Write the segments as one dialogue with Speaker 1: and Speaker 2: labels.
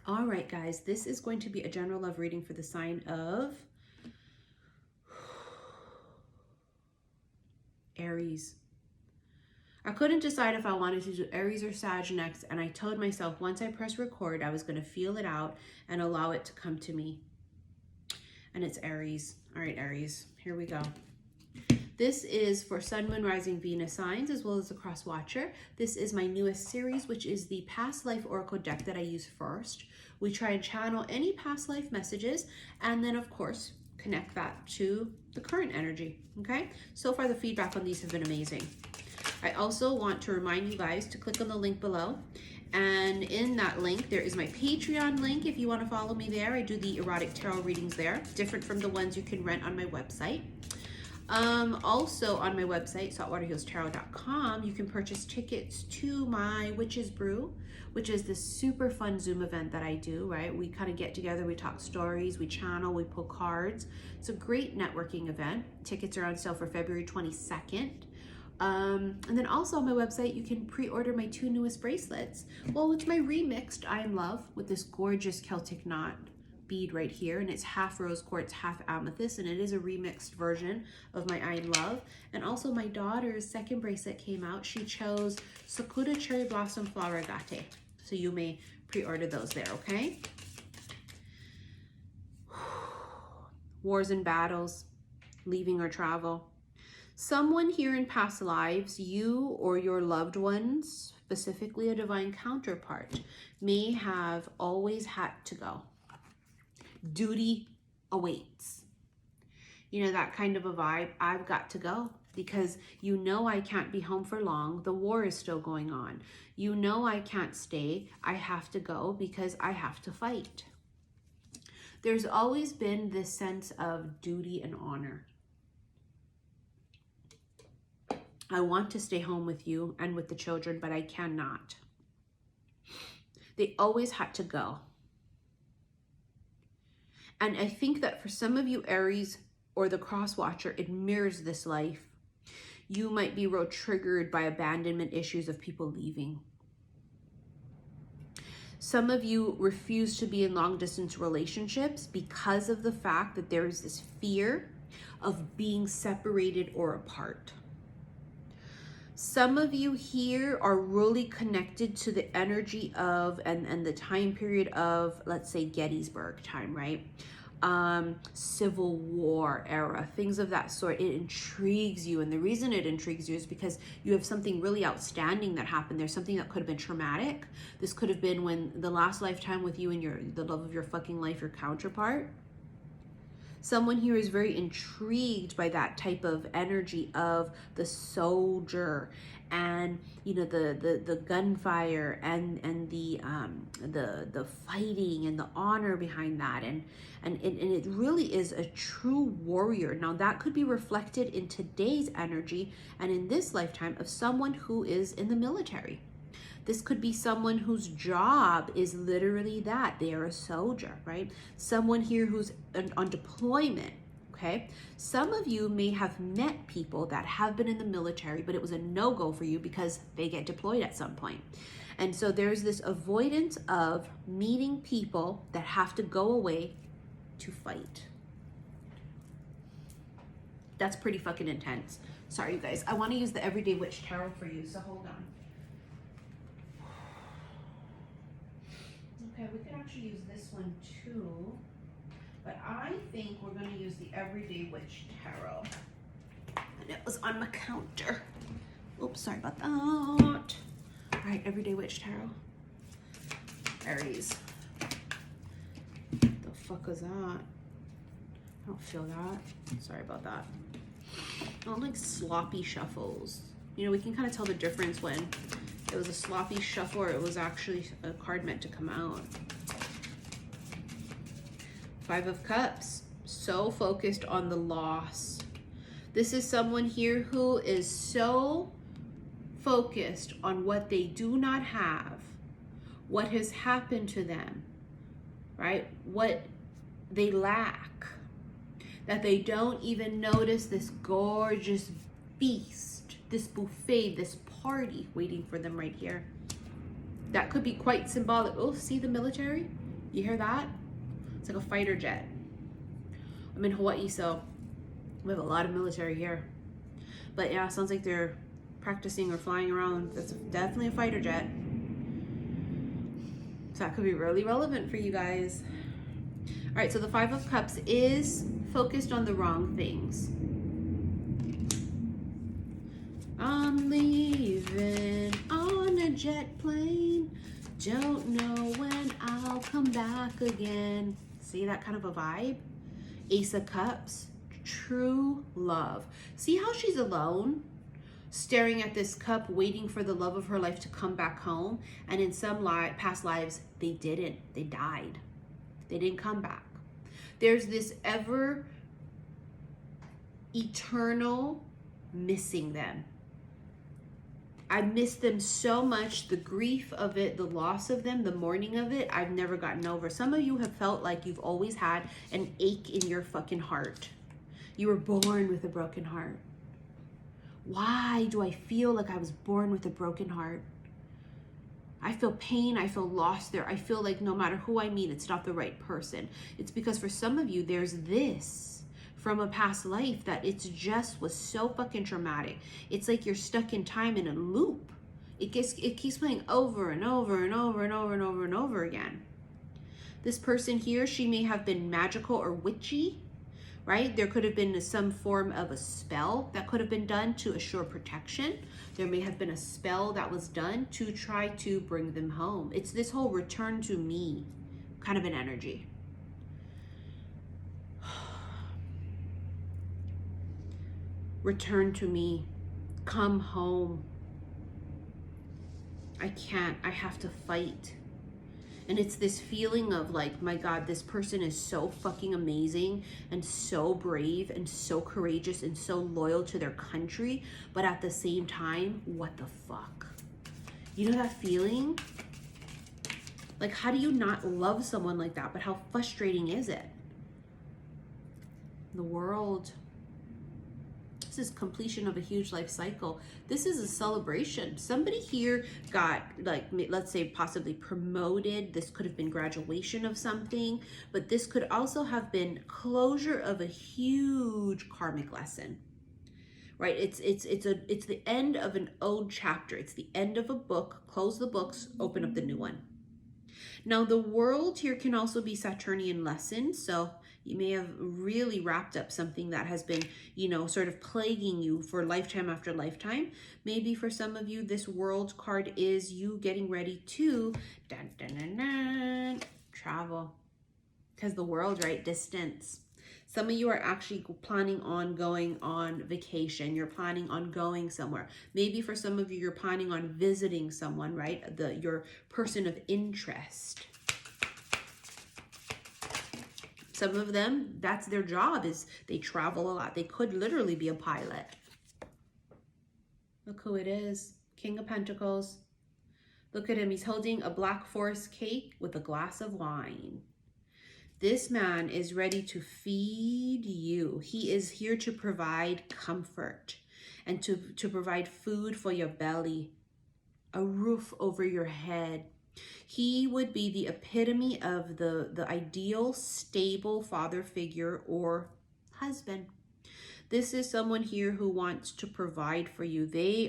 Speaker 1: All right, guys, this is going to be a general love reading for the sign of Aries. I couldn't decide if I wanted to do Aries or Sag next, and I told myself once I press record, I was going to feel it out and allow it to come to me. And it's Aries. All right, Aries, here we go. This is for Sun, Moon, Rising, Venus signs, as well as the Cross Watcher. This is my newest series, which is the Past Life Oracle deck that I use first. We try and channel any past life messages, and then, of course, connect that to the current energy, okay? So far, the feedback on these have been amazing. I also want to remind you guys to click on the link below. And in that link, there is my Patreon link. If you want to follow me there, I do the erotic tarot readings there, different from the ones you can rent on my website. Also on my website, saltwaterhealstarot.com, you can purchase tickets to my Witch's Brew, which is this super fun Zoom event that I do, right? We kind of get together, we talk stories, we channel, we pull cards. It's a great networking event. Tickets are on sale for February 22nd. And then also on my website, you can pre-order my 2 newest bracelets. Well, it's my remixed I Am Love with this gorgeous Celtic knot bead right here, and it's half rose quartz, half amethyst, and it is a remixed version of my I Am Love. And also my daughter's second bracelet came out. She chose Sakura Cherry Blossom Flower Agate. So you may pre-order those there, okay? Wars and battles, leaving or travel. Someone here in past lives, you or your loved ones, specifically a divine counterpart, may have always had to go. Duty awaits. You know, that kind of a vibe. I've got to go because you know I can't be home for long. The war is still going on. You know I can't stay. I have to go because I have to fight. There's always been this sense of duty and honor. I want to stay home with you and with the children, but I cannot. They always had to go. And I think that for some of you Aries or the Cross Watcher, it mirrors this life. You might be real triggered by abandonment issues of people leaving. Some of you refuse to be in long distance relationships because of the fact that there is this fear of being separated or apart. Some of you here are really connected to the energy of and the time period of, let's say, Gettysburg time, right? Civil War era, things of that sort. It intrigues you. And the reason it intrigues you is because you have something really outstanding that happened. There's something that could have been traumatic. This could have been when the last lifetime with you and the love of your fucking life, your counterpart. Someone here is very intrigued by that type of energy of the soldier and, you know, the gunfire and the fighting and the honor behind that, and it really is a true warrior. Now that could be reflected in today's energy and in this lifetime of someone who is in the military. This could be someone whose job is literally that. They are a soldier, right? Someone here who's on deployment, okay? Some of you may have met people that have been in the military, but it was a no-go for you because they get deployed at some point. And so there's this avoidance of meeting people that have to go away to fight. That's pretty fucking intense. Sorry, you guys. I want to use the Everyday Witch Tarot for you, so hold on. Okay, we could actually use this one too, but I think we're going to use the Everyday Witch Tarot. And it was on my counter. Oops, sorry about that. All right, Everyday Witch Tarot. Aries. The fuck was that? I don't feel that. Sorry about that. I don't like sloppy shuffles. You know, we can kind of tell the difference when it was a sloppy shuffle or it was actually a card meant to come out. 5 of Cups. So focused on the loss. This is someone here who is so focused on what they do not have, what has happened to them, right? What they lack, that they don't even notice this gorgeous feast, this buffet, this party waiting for them right here. That could be quite symbolic. Oh, see the military? You hear that? It's like a fighter jet. I'm in Hawaii, so we have a lot of military here. But yeah, it sounds like they're practicing or flying around. That's definitely a fighter jet. So that could be really relevant for you guys. All right, so the Five of Cups is focused on the wrong things. I'm leaving on a jet plane. Don't know when I'll come back again. See that kind of a vibe? Ace of Cups, true love. See how she's alone, staring at this cup, waiting for the love of her life to come back home. And in some past lives, they didn't. They died. They didn't come back. There's this ever eternal missing them. I miss them so much. The grief of it, the loss of them, the mourning of it, I've never gotten over. Some of you have felt like you've always had an ache in your fucking heart. You were born with a broken heart. Why do I feel like I was born with a broken heart? I feel pain, I feel lost there. I feel like no matter who I meet, it's not the right person. It's because for some of you, there's this from a past life that it's just was so fucking traumatic. It's like you're stuck in time in a loop. It keeps playing over and over and over and over and over and over again. This person here, she may have been magical or witchy, right? There could have been some form of a spell that could have been done to assure protection. There may have been a spell that was done to try to bring them home. It's this whole return to me kind of an energy. Return to me, come home. I can't, I have to fight. And it's this feeling of like, my God, this person is so fucking amazing and so brave and so courageous and so loyal to their country. But at the same time, what the fuck? You know that feeling? Like, how do you not love someone like that? But how frustrating is it? The world. This is completion of a huge life cycle. This is a celebration. Somebody here got, like, let's say possibly promoted. This could have been graduation of something, but this could also have been closure of a huge karmic lesson, right? It's the end of an old chapter. It's the end of a book. Close the books, open up the new one. Now the world here can also be Saturnian lessons. So you may have really wrapped up something that has been, you know, sort of plaguing you for lifetime after lifetime. Maybe for some of you, this world card is you getting ready to travel. Because the world, right? Distance. Some of you are actually planning on going on vacation. You're planning on going somewhere. Maybe for some of you, you're planning on visiting someone, right? Your person of interest. Some of them, that's their job, is they travel a lot. They could literally be a pilot. Look who it is. King of Pentacles. Look at him. He's holding a Black Forest cake with a glass of wine. This man is ready to feed you. He is here to provide comfort and to provide food for your belly, a roof over your head. He would be the epitome of the ideal, stable father figure or husband. This is someone here who wants to provide for you. They're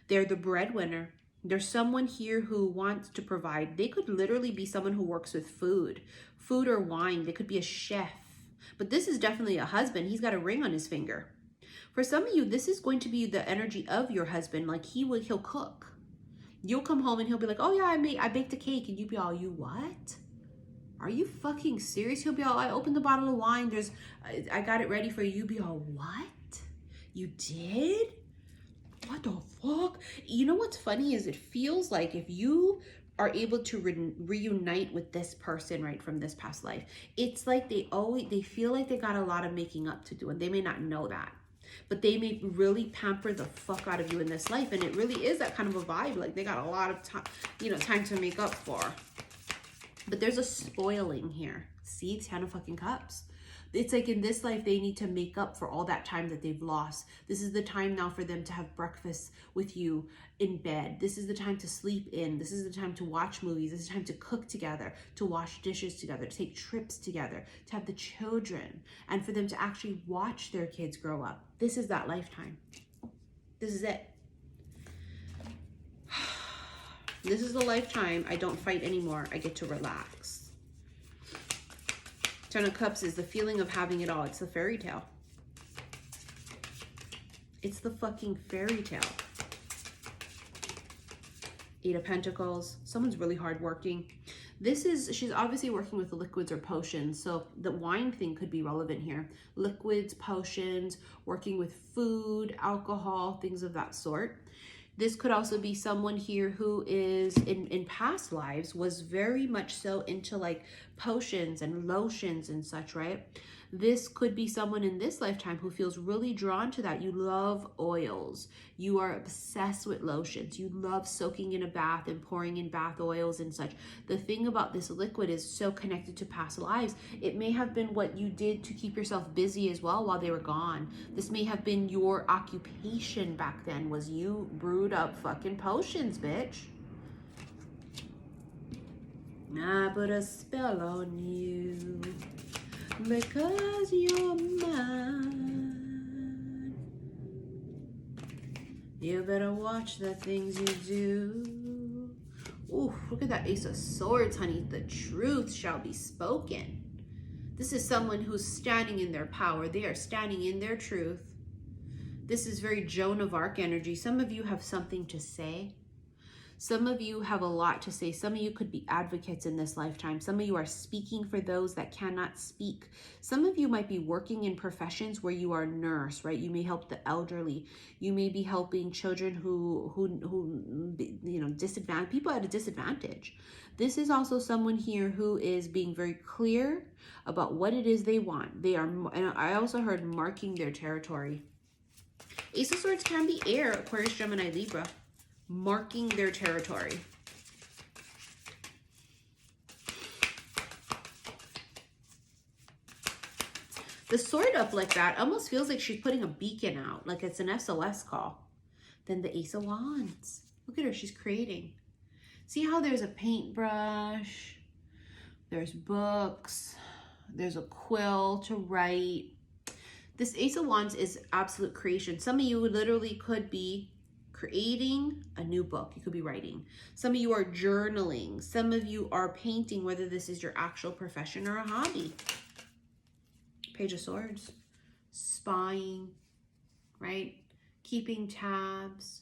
Speaker 1: the breadwinner. There's someone here who wants to provide. They could literally be someone who works with food or wine. They could be a chef. But this is definitely a husband. He's got a ring on his finger. For some of you, this is going to be the energy of your husband. Like he'll cook. You'll come home and he'll be like, oh yeah, I baked a cake. And you'll be all, you what? Are you fucking serious? He'll be all, I opened the bottle of wine. I got it ready for you. You'll be all, what? You did? What the fuck? You know what's funny is it feels like if you are able to reunite with this person, right, from this past life, it's like they feel like they got a lot of making up to do, and they may not know that. But they may really pamper the fuck out of you in this life. And it really is that kind of a vibe. Like they got a lot of time, time to make up for. But there's a spoiling here. See, 10 of fucking cups. It's like in this life, they need to make up for all that time that they've lost. This is the time now for them to have breakfast with you in bed. This is the time to sleep in. This is the time to watch movies. This is the time to cook together, to wash dishes together, to take trips together, to have the children, and for them to actually watch their kids grow up. This is that lifetime. This is it. This is the lifetime I don't fight anymore. I get to relax. 10 of Cups is the feeling of having it all. It's the fairy tale. It's the fucking fairy tale. 8 of Pentacles. Someone's really hardworking. She's obviously working with liquids or potions. So the wine thing could be relevant here. Liquids, potions, working with food, alcohol, things of that sort. This could also be someone here who is in past lives was very much so into like potions and lotions and such, right? This could be someone in this lifetime who feels really drawn to that. You love oils. You are obsessed with lotions. You love soaking in a bath and pouring in bath oils and such. The thing about this liquid is so connected to past lives. It may have been what you did to keep yourself busy as well while they were gone. This may have been your occupation back then, was you brewed up fucking potions, bitch. I put a spell on you. Because you're mine. You better watch the things you do. Ooh, look at that Ace of Swords, honey. The truth shall be spoken. This is someone who's standing in their power. They are standing in their truth. This is very Joan of Arc energy. Some of you have something to say. Some of you have a lot to say. Some of you could be advocates in this lifetime. Some of you are speaking for those that cannot speak. Some of you might be working in professions where you are a nurse, right? You may help the elderly. You may be helping children who you know, disadvantaged, people at a disadvantage. This is also someone here who is being very clear about what it is they want. They are, and I also heard marking their territory. Ace of Swords can be air, Aquarius, Gemini, Libra. Marking their territory. The sword up like that almost feels like she's putting a beacon out, like it's an SOS call. Then the Ace of Wands. Look at her, she's creating. See how there's a paintbrush, there's books, there's a quill to write. This Ace of Wands is absolute creation. Some of you literally could be creating a new book. You could be writing. Some of you are journaling. Some of you are painting, whether this is your actual profession or a hobby. Page of Swords. Spying, right? Keeping tabs.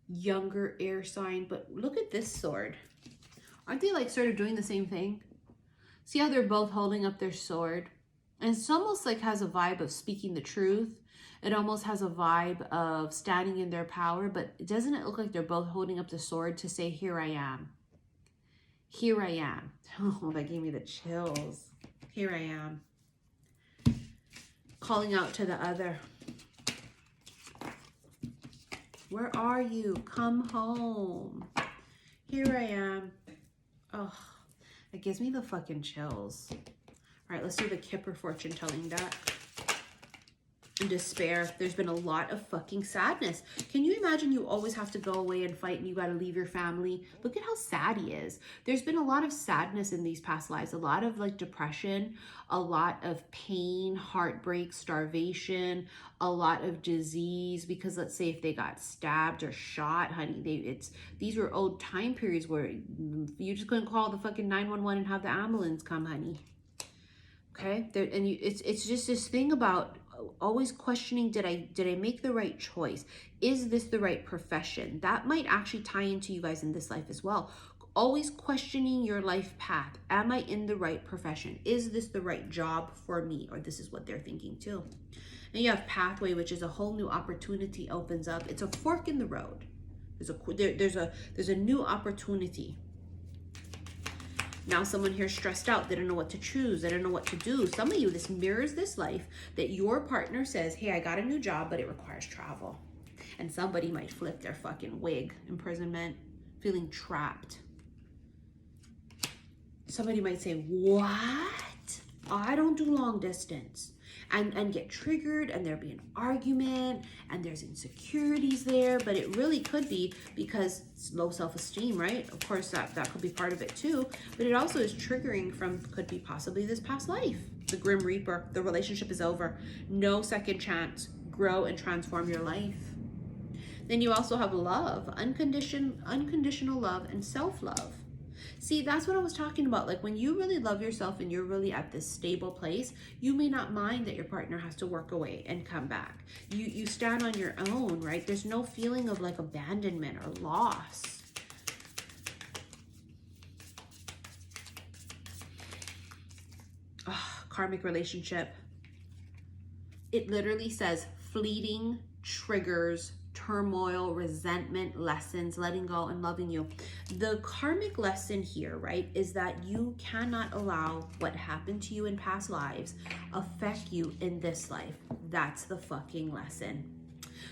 Speaker 1: Younger air sign. But look at this sword. Aren't they like sort of doing the same thing? See how they're both holding up their sword? And it's almost like has a vibe of speaking the truth. It almost has a vibe of standing in their power, but doesn't it look like they're both holding up the sword to say, here I am. Here I am. Oh, that gave me the chills. Here I am. Calling out to the other. Where are you? Come home. Here I am. Oh, it gives me the fucking chills. All right, let's do the Kipper fortune telling deck. And despair. There's been a lot of fucking sadness. Can you imagine you always have to go away and fight and you got to leave your family? Look at how sad he is. There's been a lot of sadness in these past lives, a lot of like depression, a lot of pain, heartbreak, starvation, a lot of disease, because let's say if they got stabbed or shot, honey, these were old time periods where you just couldn't call the fucking 911 and have the ambulance come, honey. Okay? It's just this thing about always questioning, did I make the right choice? Is this the right profession? That might actually tie into you guys in this life as well. Always questioning your life path. Am I in the right profession? Is this the right job for me? Or this is what they're thinking too. And you have pathway, which is a whole new opportunity opens up. It's a fork in the road. There's a new opportunity. Now someone here stressed out. They don't know what to choose. They don't know what to do. Some of you, this mirrors this life that your partner says, hey, I got a new job, but it requires travel. And somebody might flip their fucking wig. Imprisonment, feeling trapped. Somebody might say, what? I don't do long distance, and get triggered, and there'll be an argument, and there's insecurities there. But it really could be because it's low self-esteem, right? Of course, that could be part of it too, but it also is triggering from, could be possibly this past life. The Grim Reaper, the relationship is over, no second chance. Grow and transform your life. Then you also have love, unconditional love, and self-love. See, that's what I was talking about. Like when you really love yourself and you're really at this stable place, you may not mind that your partner has to work away and come back. You stand on your own, right? There's no feeling of like abandonment or loss. Oh, karmic relationship. It literally says fleeting triggers, turmoil, resentment, lessons, letting go, and loving you. The karmic lesson here, right, is that you cannot allow what happened to you in past lives affect you in this life. That's the fucking lesson.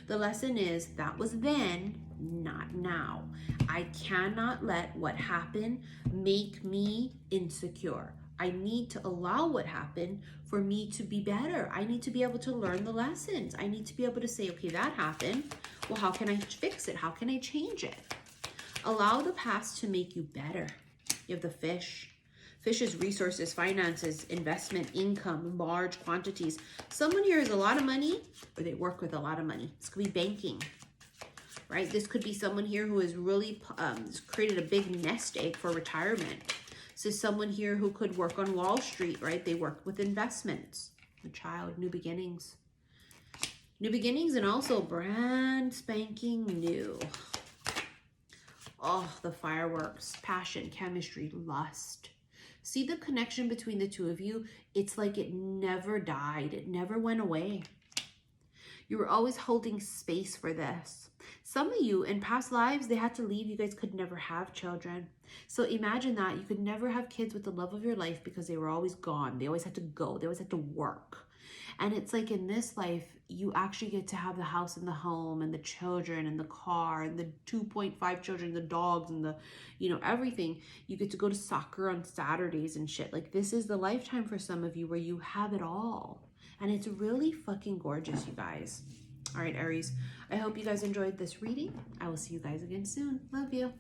Speaker 1: The lesson is that was then, not now. I cannot let what happened make me insecure. I need to allow what happened for me to be better. I need to be able to learn the lessons. I need to be able to say, okay, that happened. Well, how can I fix it? How can I change it? Allow the past to make you better. You have the fish. Fish is resources, finances, investment, income, large quantities. Someone here has a lot of money, or they work with a lot of money. This could be banking, right? This could be someone here who has really created a big nest egg for retirement. So someone here who could work on Wall Street, right? They work with investments. A child, new beginnings. New beginnings, and also brand spanking new. Oh, the fireworks, passion, chemistry, lust. See the connection between the two of you? It's like it never died. It never went away. You were always holding space for this. Some of you in past lives, they had to leave. You guys could never have children. So imagine that. You could never have kids with the love of your life because they were always gone. They always had to go. They always had to work. And it's like in this life, you actually get to have the house and the home and the children and the car and the 2.5 children, the dogs and the, you know, everything. You get to go to soccer on Saturdays and shit. Like this is the lifetime for some of you where you have it all. And it's really fucking gorgeous, you guys. All right, Aries, I hope you guys enjoyed this reading. I will see you guys again soon. Love you.